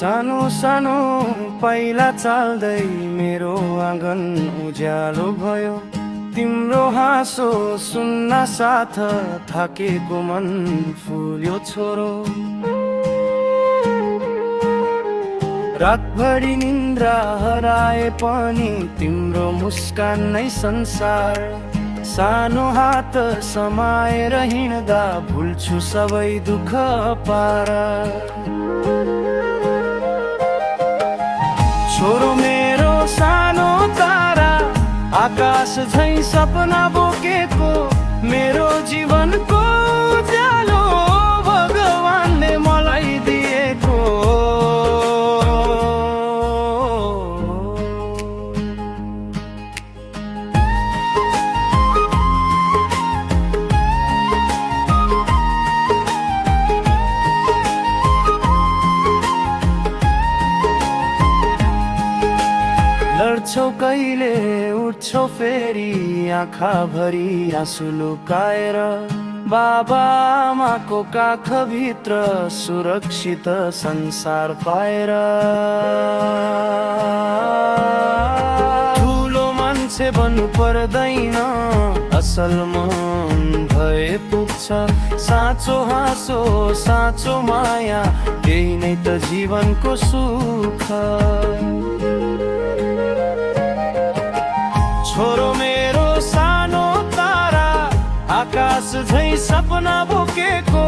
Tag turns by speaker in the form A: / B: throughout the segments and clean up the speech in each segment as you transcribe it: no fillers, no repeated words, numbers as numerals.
A: सानो सानो पाइला चाल्दै मेरो आँगन उज्यालो भयो। तिम्रो हाँसो सुन्न साथ थाकेको मन फुल्यो छोरो। रातभरि निन्द्रा हराए पनि तिम्रो मुस्कान नै संसार। सानो हात समाएर हिँड्दा भुल्छु सबै दुःख पार। छोरो मेरो सानो तारा, आकाश झैं सपना बोकेको मेरो जीवनको उज्यालो भगवानले मलाई दिएको। लड्छौ कहिले उठ्छौ फेरि आँखा भरि आँसु लुकाएर। बाबा आमाको काखभित्र सुरक्षित संसार पाएर। ठुलो मान्छे बन्नु पर्दैन, असल मन भए पुग्छ। साँचो हाँसो साँचो माया, त्यही नै त जीवनको सुख। छोरो मेरो सानो तारा, आकाश झैं सपना बोकेको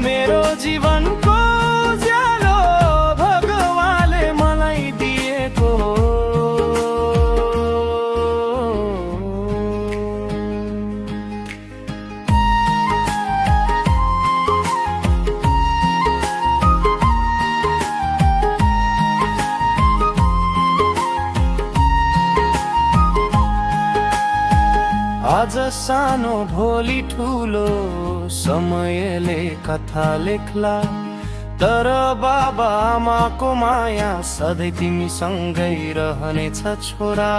A: मेरो जीवनको उज्यालो भगवानले मलाई दिएको। आज सानो भोलि ठुलो, समयले कथा लेख्ला। तर बाबा आमाको माया सधैँ तिमीसँगै रहनेछ छोरा।